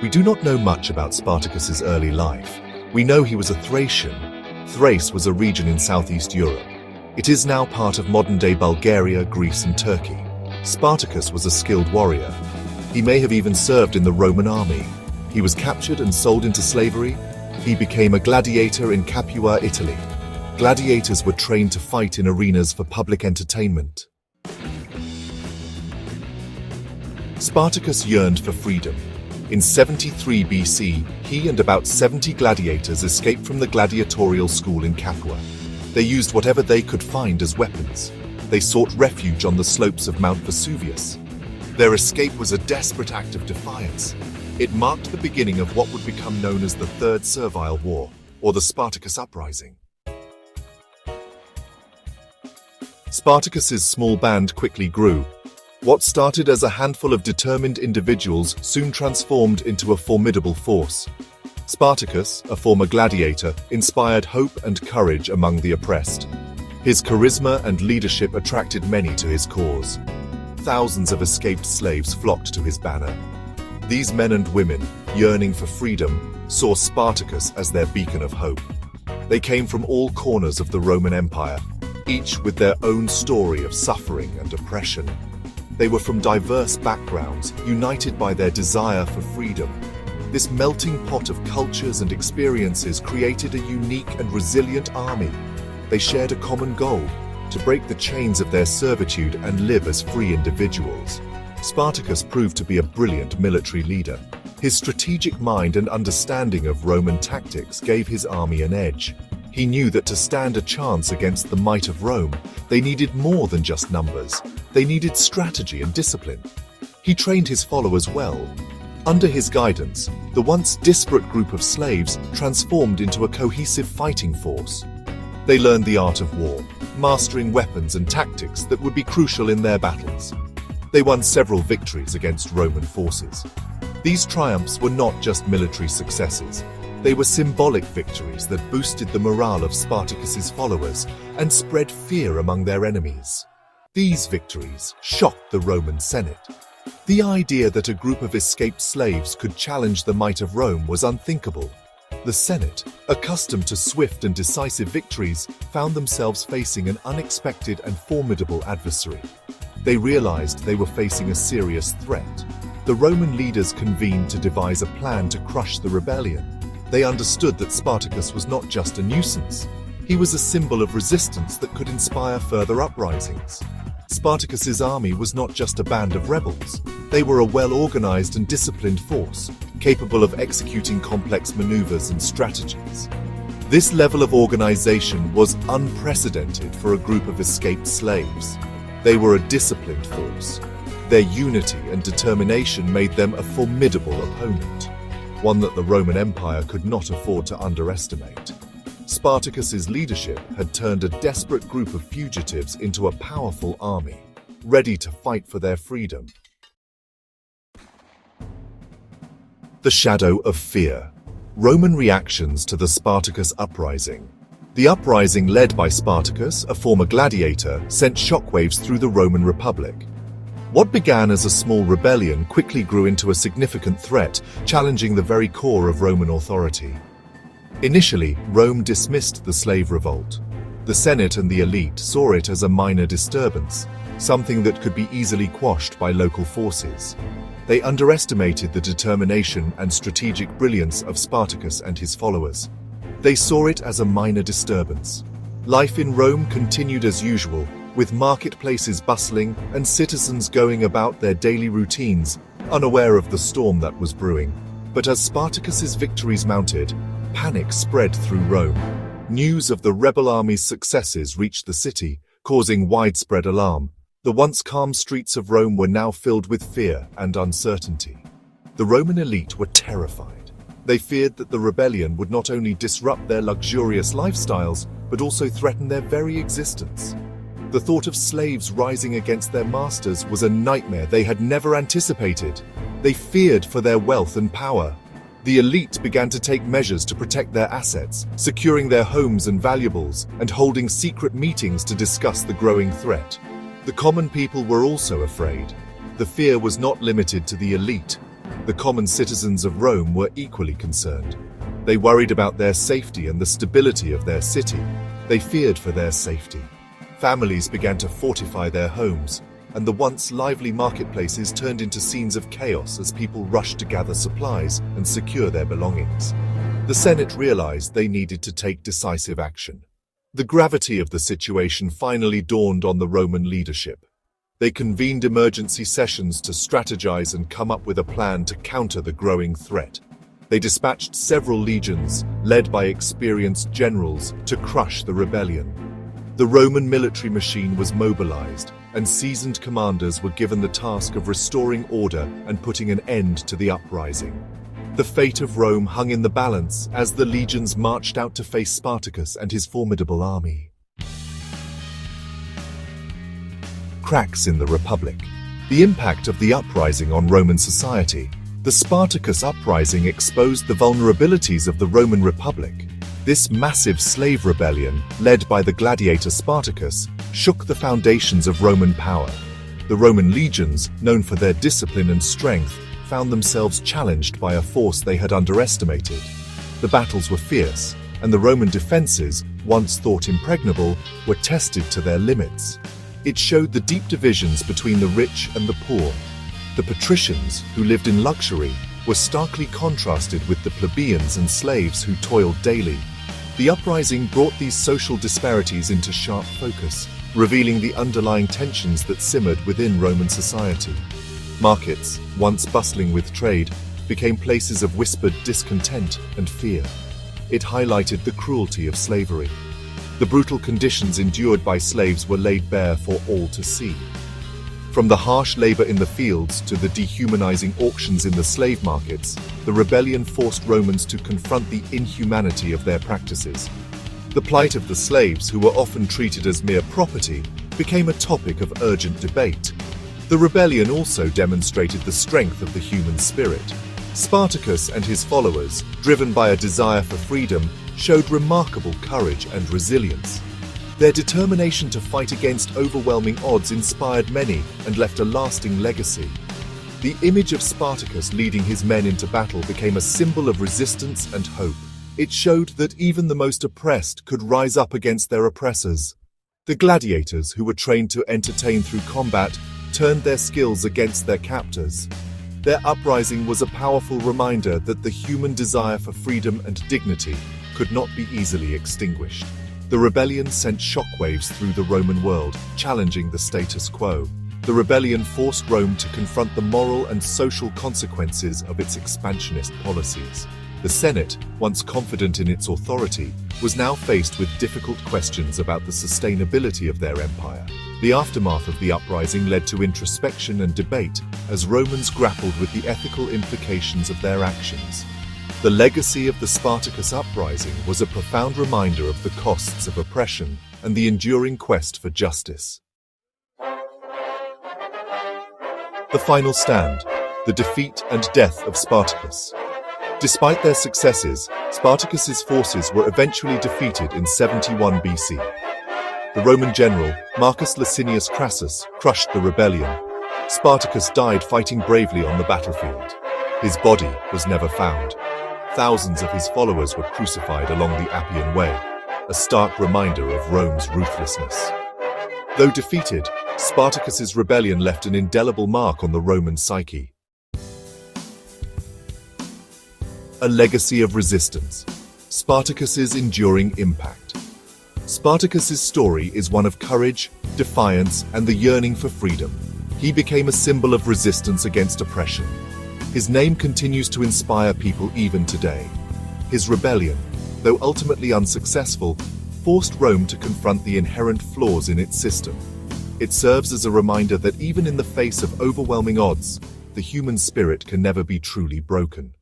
We do not know much about Spartacus's early life. We know he was a Thracian. Thrace was a region in southeast Europe. It is now part of modern-day Bulgaria, Greece, and Turkey. Spartacus was a skilled warrior. He may have even served in the Roman army. He was captured and sold into slavery. He became a gladiator in Capua, Italy. Gladiators were trained to fight in arenas for public entertainment. Spartacus yearned for freedom. In 73 BC, he and about 70 gladiators escaped from the gladiatorial school in Capua. They used whatever they could find as weapons. They sought refuge on the slopes of Mount Vesuvius. Their escape was a desperate act of defiance. It marked the beginning of what would become known as the Third Servile War, or the Spartacus Uprising. Spartacus's small band quickly grew. What started as a handful of determined individuals soon transformed into a formidable force. Spartacus, a former gladiator, inspired hope and courage among the oppressed. His charisma and leadership attracted many to his cause. Thousands of escaped slaves flocked to his banner. These men and women, yearning for freedom, saw Spartacus as their beacon of hope. They came from all corners of the Roman Empire, each with their own story of suffering and oppression. They were from diverse backgrounds, united by their desire for freedom. This melting pot of cultures and experiences created a unique and resilient army. They shared a common goal: to break the chains of their servitude and live as free individuals. Spartacus proved to be a brilliant military leader. His strategic mind and understanding of Roman tactics gave his army an edge. He knew that to stand a chance against the might of Rome, they needed more than just numbers. They needed strategy and discipline. He trained his followers well. Under his guidance, the once disparate group of slaves transformed into a cohesive fighting force. They learned the art of war, mastering weapons and tactics that would be crucial in their battles. They won several victories against Roman forces. These triumphs were not just military successes. They were symbolic victories that boosted the morale of Spartacus's followers and spread fear among their enemies. These victories shocked the Roman Senate. The idea that a group of escaped slaves could challenge the might of Rome was unthinkable. The Senate, accustomed to swift and decisive victories, found themselves facing an unexpected and formidable adversary. They realized they were facing a serious threat. The Roman leaders convened to devise a plan to crush the rebellion. They understood that Spartacus was not just a nuisance. He was a symbol of resistance that could inspire further uprisings. Spartacus's army was not just a band of rebels. They were a well-organized and disciplined force, capable of executing complex maneuvers and strategies. This level of organization was unprecedented for a group of escaped slaves. They were a disciplined force. Their unity and determination made them a formidable opponent, one that the Roman Empire could not afford to underestimate. Spartacus's leadership had turned a desperate group of fugitives into a powerful army, ready to fight for their freedom. The shadow of fear. Roman reactions to the Spartacus uprising. The uprising, led by Spartacus, a former gladiator, sent shockwaves through the Roman Republic. What began as a small rebellion quickly grew into a significant threat, challenging the very core of Roman authority. Initially, Rome dismissed the slave revolt. The Senate and the elite saw it as a minor disturbance, something that could be easily quashed by local forces. They underestimated the determination and strategic brilliance of Spartacus and his followers. They saw it as a minor disturbance. Life in Rome continued as usual, with marketplaces bustling and citizens going about their daily routines, unaware of the storm that was brewing. But as Spartacus's victories mounted, panic spread through Rome. News of the rebel army's successes reached the city, causing widespread alarm. The once calm streets of Rome were now filled with fear and uncertainty. The Roman elite were terrified. They feared that the rebellion would not only disrupt their luxurious lifestyles, but also threaten their very existence. The thought of slaves rising against their masters was a nightmare they had never anticipated. They feared for their wealth and power. The elite began to take measures to protect their assets, securing their homes and valuables, and holding secret meetings to discuss the growing threat. The common people were also afraid. The fear was not limited to the elite. The common citizens of Rome were equally concerned. They worried about their safety and the stability of their city. They feared for their safety. Families began to fortify their homes, and the once lively marketplaces turned into scenes of chaos as people rushed to gather supplies and secure their belongings. The Senate realized they needed to take decisive action. The gravity of the situation finally dawned on the Roman leadership. They convened emergency sessions to strategize and come up with a plan to counter the growing threat. They dispatched several legions, led by experienced generals, to crush the rebellion. The Roman military machine was mobilized, and seasoned commanders were given the task of restoring order and putting an end to the uprising. The fate of Rome hung in the balance as the legions marched out to face Spartacus and his formidable army. Cracks in the Republic. The impact of the uprising on Roman society. The Spartacus uprising exposed the vulnerabilities of the Roman Republic. This massive slave rebellion, led by the gladiator Spartacus, shook the foundations of Roman power. The Roman legions, known for their discipline and strength, found themselves challenged by a force they had underestimated. The battles were fierce, and the Roman defenses, once thought impregnable, were tested to their limits. It showed the deep divisions between the rich and the poor. The patricians, who lived in luxury, were starkly contrasted with the plebeians and slaves who toiled daily. The uprising brought these social disparities into sharp focus, revealing the underlying tensions that simmered within Roman society. Markets, once bustling with trade, became places of whispered discontent and fear. It highlighted the cruelty of slavery. The brutal conditions endured by slaves were laid bare for all to see. From the harsh labor in the fields to the dehumanizing auctions in the slave markets, the rebellion forced Romans to confront the inhumanity of their practices. The plight of the slaves, who were often treated as mere property, became a topic of urgent debate. The rebellion also demonstrated the strength of the human spirit. Spartacus and his followers, driven by a desire for freedom, showed remarkable courage and resilience. Their determination to fight against overwhelming odds inspired many and left a lasting legacy. The image of Spartacus leading his men into battle became a symbol of resistance and hope. It showed that even the most oppressed could rise up against their oppressors. The gladiators, who were trained to entertain through combat, turned their skills against their captors. Their uprising was a powerful reminder that the human desire for freedom and dignity could not be easily extinguished. The rebellion sent shockwaves through the Roman world, challenging the status quo. The rebellion forced Rome to confront the moral and social consequences of its expansionist policies. The Senate, once confident in its authority, was now faced with difficult questions about the sustainability of their empire. The aftermath of the uprising led to introspection and debate as Romans grappled with the ethical implications of their actions. The legacy of the Spartacus uprising was a profound reminder of the costs of oppression and the enduring quest for justice. The final stand, the defeat and death of Spartacus. Despite their successes, Spartacus's forces were eventually defeated in 71 BC. The Roman general, Marcus Licinius Crassus, crushed the rebellion. Spartacus died fighting bravely on the battlefield. His body was never found. Thousands of his followers were crucified along the Appian Way, a stark reminder of Rome's ruthlessness. Though defeated, Spartacus's rebellion left an indelible mark on the Roman psyche. A legacy of resistance. Spartacus's enduring impact. Spartacus's story is one of courage, defiance, and the yearning for freedom. He became a symbol of resistance against oppression. His name continues to inspire people even today. His rebellion, though ultimately unsuccessful, forced Rome to confront the inherent flaws in its system. It serves as a reminder that even in the face of overwhelming odds, the human spirit can never be truly broken.